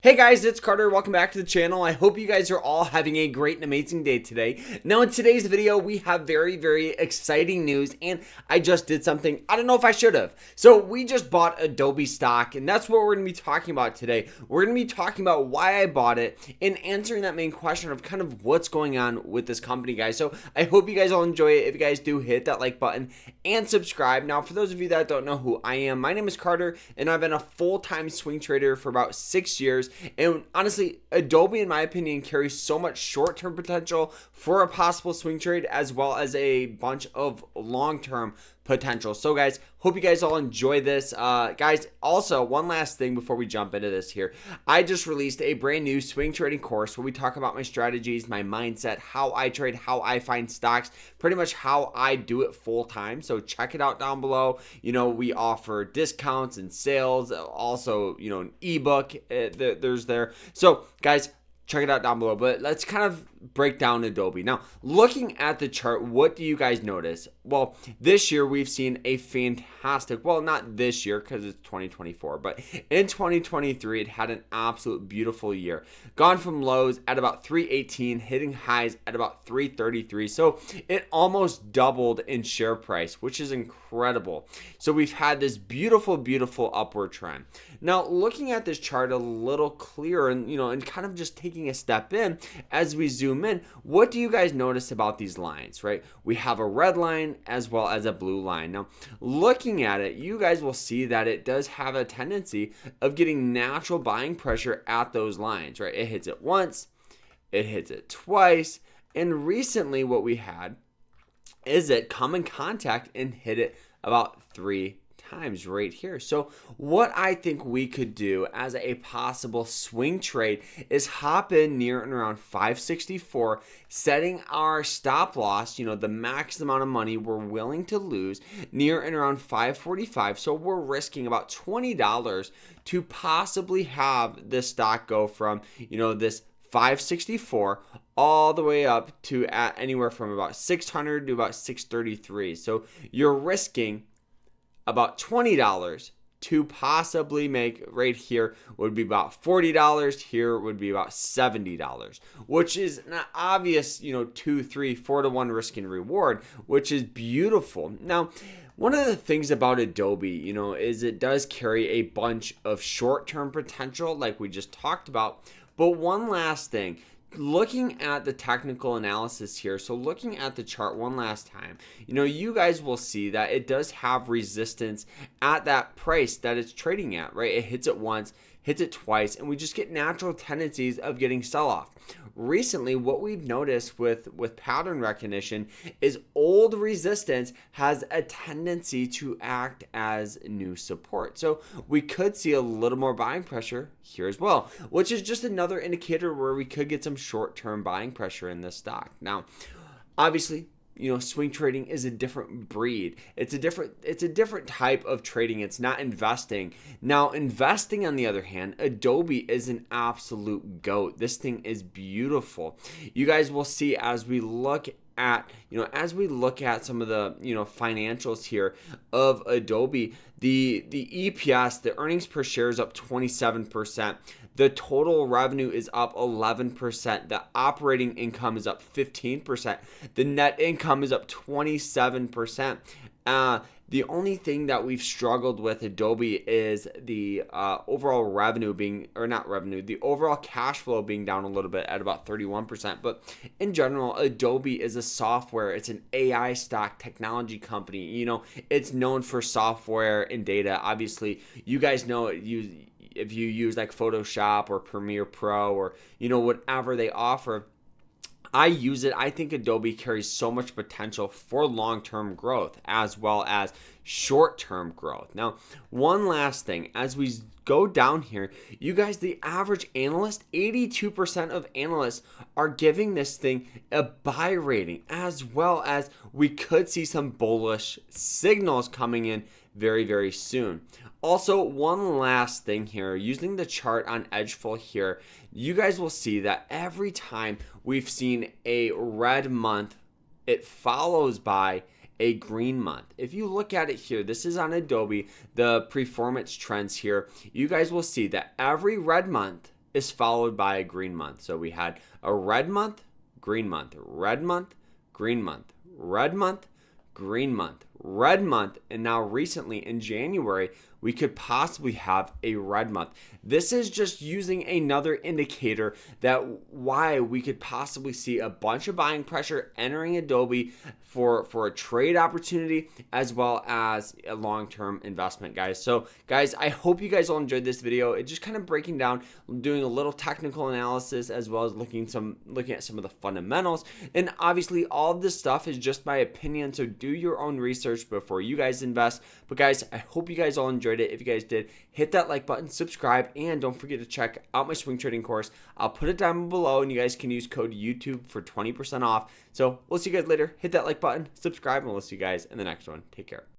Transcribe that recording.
Hey guys, it's Carter. Welcome back to the channel. I hope you guys are all having a great and amazing day today. Now in today's video, we have very exciting news, and I just did something I don't know if I should have. So we just bought Adobe Stock, and that's what we're going to be talking about today. We're going to be talking about why I bought it and answering that main question of kind of what's going on with this company, guys. So I hope you guys all enjoy it. If you guys do, hit that like button and subscribe. Now for those of you that don't know who I am, my name is Carter, and I've been a full-time swing trader for about 6 years. And honestly, Adobe, in my opinion, carries so much short-term potential for a possible swing trade as well as a bunch of long-term potential. So guys, hope you guys all enjoy this. Guys, also one last thing before we jump into this here. I just released a brand new swing trading course where we talk about my strategies, my mindset, how I trade, how I find stocks, pretty much how I do it full time. So check it out down below. You know, we offer discounts and sales, also, you know, an ebook there's there. So guys, check it out down below, but let's kind of break down Adobe. Now, looking at the chart, what do you guys notice? Well, this year we've seen a fantastic, well, not this year because it's 2024, but in 2023, it had an absolute beautiful year. Gone from lows at about 318, hitting highs at about 333. So it almost doubled in share price, which is incredible. So we've had this beautiful upward trend. Now, looking at this chart a little clearer and, you know, and kind of just taking a step in as we zoom in, what do you guys notice about these lines, right? We have a red line as well as a blue line. Now, looking at it, you guys will see that it does have a tendency of getting natural buying pressure at those lines, right? It hits it once, it hits it twice, and recently what we had is it come in contact and hit it about 3 times right here. So what I think we could do as a possible swing trade is hop in near and around 564, setting our stop loss, you know, the max amount of money we're willing to lose near and around 545. So we're risking about $20 to possibly have this stock go from, you know, this 564 all the way up to at anywhere from about 600 to about 633. So you're risking about $20 to possibly make right here would be about $40. Here would be about $70, which is an obvious, you know, 2, 3, 4 to 1 risk and reward, which is beautiful. Now, one of the things about Adobe, you know, is it does carry a bunch of short-term potential like we just talked about. But one last thing, looking at the technical analysis here, so looking at the chart one last time, you know, you guys will see that it does have resistance at that price that it's trading at, right? It hits it once, hits it twice, and we just get natural tendencies of getting sell-off. Recently, what we've noticed with pattern recognition is old resistance has a tendency to act as new support. So we could see a little more buying pressure here as well, which is just another indicator where we could get some short-term buying pressure in this stock. Now, obviously, you know, swing trading is a different breed. It's a different type of trading. It's not investing. Now, investing on the other hand, Adobe is an absolute goat. This thing is beautiful. You guys will see as we look at, you know, as we look at some of the, you know, financials here of Adobe, the EPS, the earnings per share is up 27%. The total revenue is up 11%. The operating income is up 15%. The net income is up 27%. The only thing that we've struggled with Adobe is the overall revenue being, or not revenue, the overall cash flow being down a little bit at about 31%. But in general, Adobe is a software. It's an AI stock technology company. You know, it's known for software and data. Obviously, you guys know it. If you use like Photoshop or Premiere Pro or, you know, whatever they offer, I use it. I think Adobe carries so much potential for long-term growth as well as short-term growth. Now, one last thing, as we go down here, you guys, the average analyst, 82% of analysts are giving this thing a buy rating, as well as we could see some bullish signals coming in very soon. Also, one last thing here, using the chart on Edgeful here, you guys will see that every time we've seen a red month, it follows by a green month. If you look at it here, this is on Adobe, the performance trends here, you guys will see that every red month is followed by a green month. So we had a red month, green month, red month, green month, red month, green month, red month, and now recently in January, we could possibly have a red month. This is just using another indicator that why we could possibly see a bunch of buying pressure entering Adobe for a trade opportunity as well as a long-term investment, guys. So guys, I hope you guys all enjoyed this video. It's just kind of breaking down, doing a little technical analysis as well as looking at some of the fundamentals. And obviously all of this stuff is just my opinion, so do your own research before you guys invest. But guys, I hope you guys all enjoyed it. If you guys did, hit that like button, subscribe, and don't forget to check out my swing trading course. I'll put it down below, and you guys can use code YouTube for 20% off. So we'll see you guys later. Hit that like button, subscribe, and we'll see you guys in the next one. Take care.